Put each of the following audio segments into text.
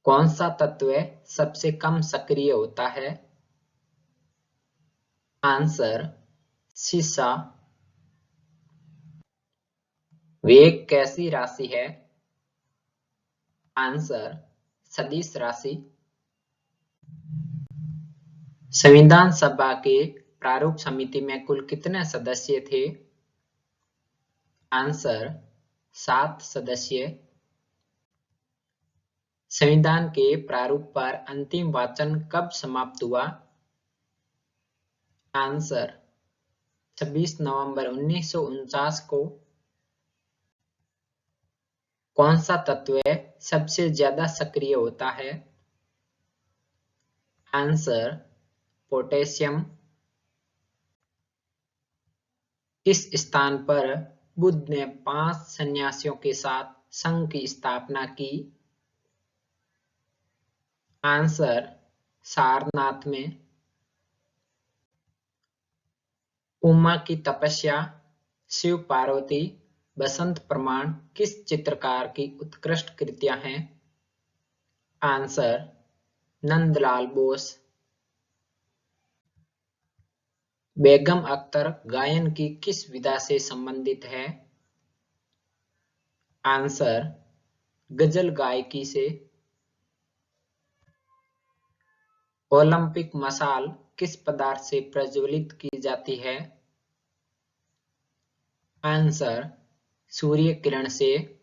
कौन सा तत्व सबसे कम सक्रिय होता है? आंसर सीसा। वेग कैसी राशि है? आंसर सदिश राशि। संविधान सभा के प्रारूप समिति में कुल कितने सदस्य थे? आंसर 7 सदस्य। संविधान के प्रारूप पर अंतिम वाचन कब समाप्त हुआ? आंसर 26 नवंबर 1949 को। कौन सा तत्व सबसे ज्यादा सक्रिय होता है? Answer potassium. किस स्थान पर बुद्ध ने 5 सन्यासियों के साथ संघ की स्थापना की? आंसर सारनाथ में। उमा की तपस्या, शिव पार्वती, बसंत प्रमाण किस चित्रकार की उत्कृष्ट कृतियां हैं? आंसर नंदलाल बोस। बेगम अख्तर गायन की किस विधा से संबंधित है? आंसर गजल गायकी से। ओलंपिक मशाल किस पदार्थ से प्रज्वलित की जाती है? आंसर सूर्य किरण से।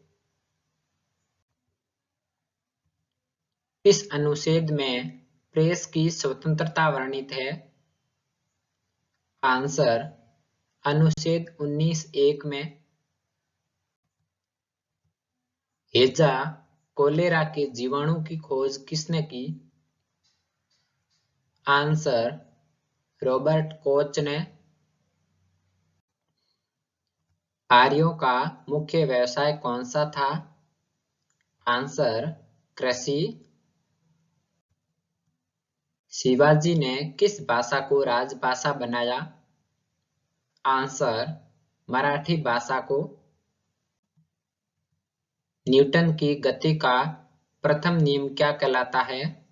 इस अनुच्छेद में प्रेस की स्वतंत्रता वर्णित है? आंसर अनुच्छेद 19(1) में। हेजा कोलेरा के जीवाणु की खोज किसने की? आंसर रॉबर्ट कोच ने। आर्यों का मुख्य व्यवसाय कौन सा था? आंसर कृषि। शिवाजी ने किस भाषा को राजभाषा बनाया? आंसर मराठी भाषा को। न्यूटन की गति का प्रथम नियम क्या कहलाता है?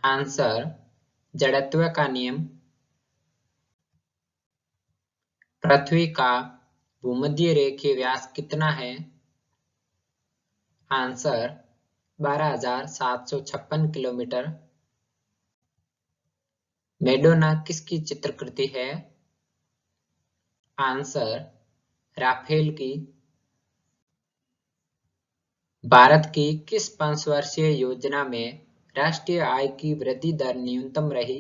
आंसर जड़त्व का नियम। पृथ्वी का भूमध्य रेखीय व्यास कितना है? Answer 12,756 kilometre. मैडोना किसकी चित्रकृति है? आंसर राफेल की। भारत की किस पंचवर्षीय योजना में राष्ट्रीय आय की वृद्धि दर न्यूनतम रही?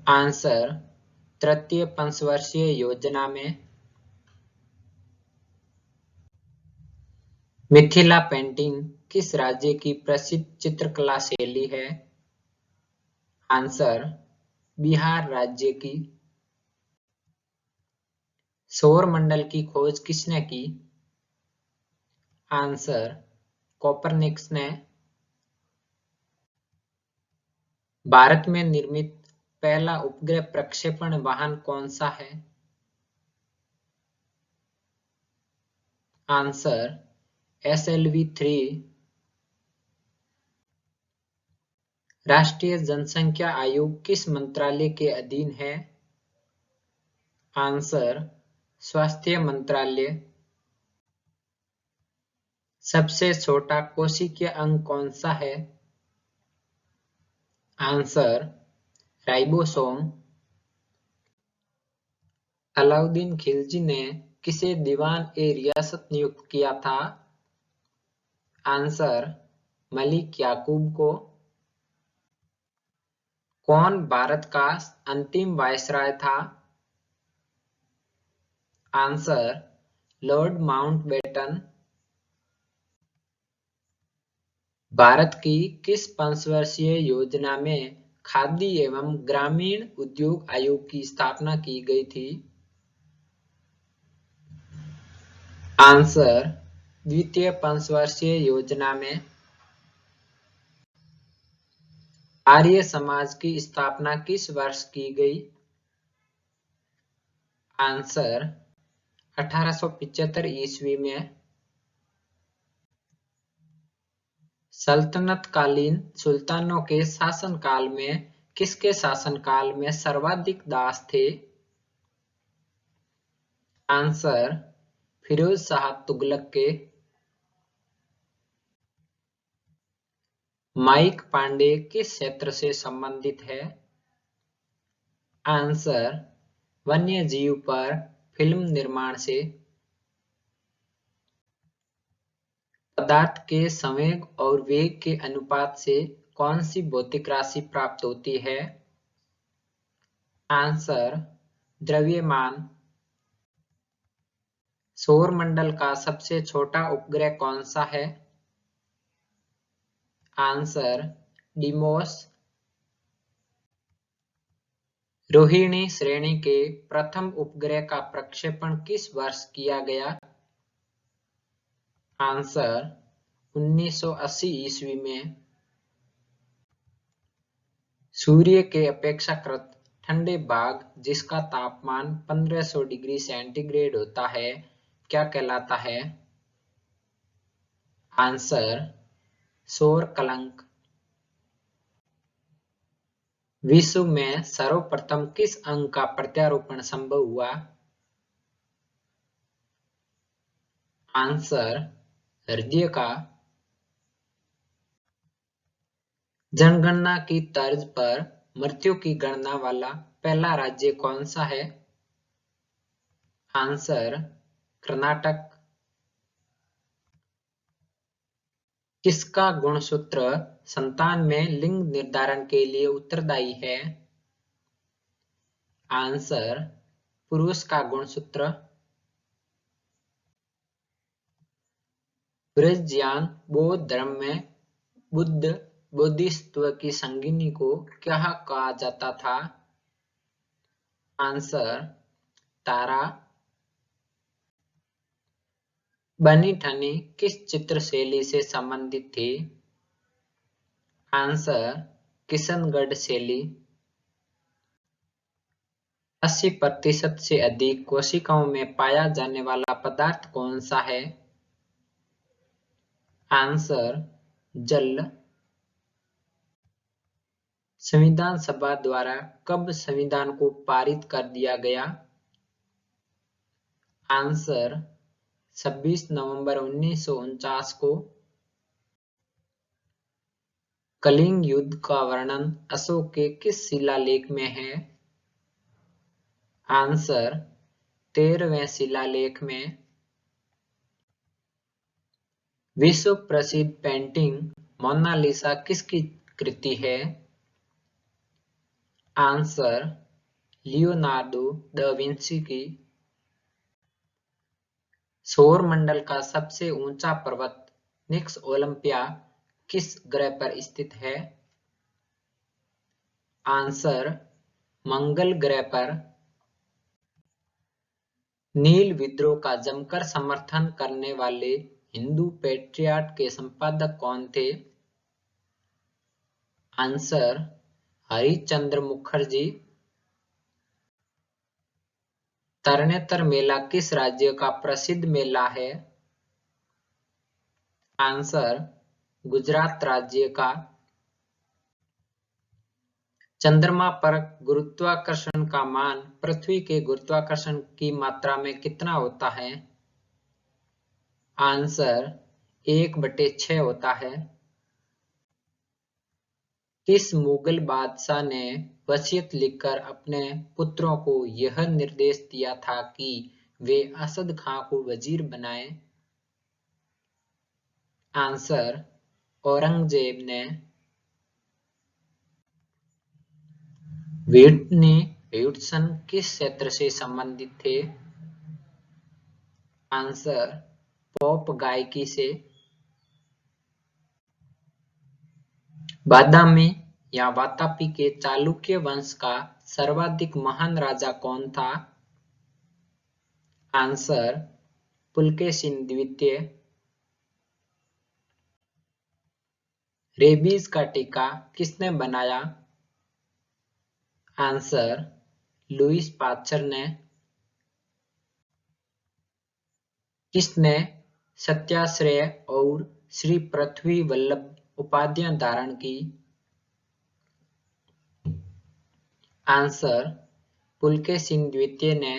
आंसर तृतीय पंचवर्षीय योजना में। मिथिला पेंटिंग किस राज्य की प्रसिद्ध चित्रकला शैली है? आंसर बिहार राज्य की। सौर मंडल की खोज किसने की? आंसर कोपरनिकस ने। भारत में निर्मित पहला उपग्रह प्रक्षेपण वाहन कौन सा है? Answer SLV-3। राष्ट्रीय जनसंख्या आयोग किस मंत्रालय के अधीन है? आंसर स्वास्थ्य मंत्रालय। सबसे छोटा कोशिकीय अंग कौन सा है? Answer ribosome. अलाउद्दीन खिलजी ने किसे दीवान-ए-रियासत नियुक्त किया था? आंसर मलिक याकूब को। कौन भारत का अंतिम वायसराय था? Answer Lord Mountbatten. भारत की किस पंचवर्षीय योजना में खादी एवं ग्रामीण उद्योग आयोग की स्थापना की गई थी? आंसर द्वितीय पंचवर्षीय योजना में। आर्य समाज की स्थापना किस वर्ष की गई? आंसर 1875 ईस्वी में। सल्तनतकालीन सुल्तानों के शासनकाल में किसके शासनकाल में सर्वाधिक दास थे? आंसर फिरोज शाह तुगलक के। माइक पांडे किस क्षेत्र से संबंधित है? आंसर वन्य जीव पर फिल्म निर्माण से। पदार्थ के संवेग और वेग के अनुपात से कौन सी भौतिक राशि प्राप्त होती है? आंसर द्रव्यमान। सौरमंडल का सबसे छोटा उपग्रह कौन सा है? Answer Deimos. रोहिणी श्रेणी के प्रथम उपग्रह का प्रक्षेपण किस वर्ष किया गया? आंसर 1980 ईस्वी में। सूर्य के अपेक्षाकृत ठंडे भाग जिसका तापमान 1500 डिग्री सेंटीग्रेड होता है क्या कहलाता है? आंसर सौर कलंक। विश्व में सर्वप्रथम किस अंग का प्रत्यारोपण संभव हुआ? आंसर हृदय का। जनगणना की तर्ज पर मृत्यु की गणना वाला पहला राज्य कौन सा है? आंसर कर्नाटक। किसका गुणसूत्र संतान में लिंग निर्धारण के लिए उत्तरदायी है? आंसर पुरुष का गुणसूत्र। ब्रजयान बौद्ध धर्म में बुद्ध बोधिसत्व की संगिनी को क्या कहा जाता था? आंसर तारा। बनी ठनी किस चित्र शैली से संबंधित थी? आंसर किशनगढ़ शैली। 80% से अधिक कोशिकाओं में पाया जाने वाला पदार्थ कौन सा है? आंसर जल। संविधान सभा द्वारा कब संविधान को पारित कर दिया गया? आंसर 26 नवंबर 1949 को। कलिंग युद्ध का वर्णन अशोक के किस शिलालेख में है? आंसर 13वें शिलालेख में। विश्व प्रसिद्ध पेंटिंग मोनालिसा किसकी कृति है? आंसर लियोनार्डो दा विंची की। सौरमंडल का सबसे ऊंचा पर्वत निक्स ओलंपिया किस ग्रह पर स्थित है? आंसर मंगल ग्रह पर। नील विद्रोह का जमकर समर्थन करने वाले हिंदू पेट्रियाट के संपादक कौन थे? आंसर हरिश्चंद्र मुखर्जी। तरनेतर मेला किस राज्य का प्रसिद्ध मेला है? आंसर गुजरात राज्य का। चंद्रमा पर गुरुत्वाकर्षण का मान पृथ्वी के गुरुत्वाकर्षण की मात्रा में कितना होता है? आंसर 1/6 होता है। किस मुगल बादशाह ने वसीयत लिखकर अपने पुत्रों को यह निर्देश दिया था कि वे असद खां को वजीर बनाएं? आंसर औरंगजेब ने। व्हिटनी ह्यूस्टन किस क्षेत्र से संबंधित थे? आंसर पॉप गायकी से। बादामी या वातापी के चालुक्य वंश का सर्वाधिक महान राजा कौन था? आंसर पुलकेशिन द्वितीय। रेबीज का टीका किसने बनाया? आंसर लुईस पाश्चर ने। किसने सत्याग्रह और श्री पृथ्वी वल्लभ उपाधियां धारण की? आंसर, पुलकेशिन द्वितीय ने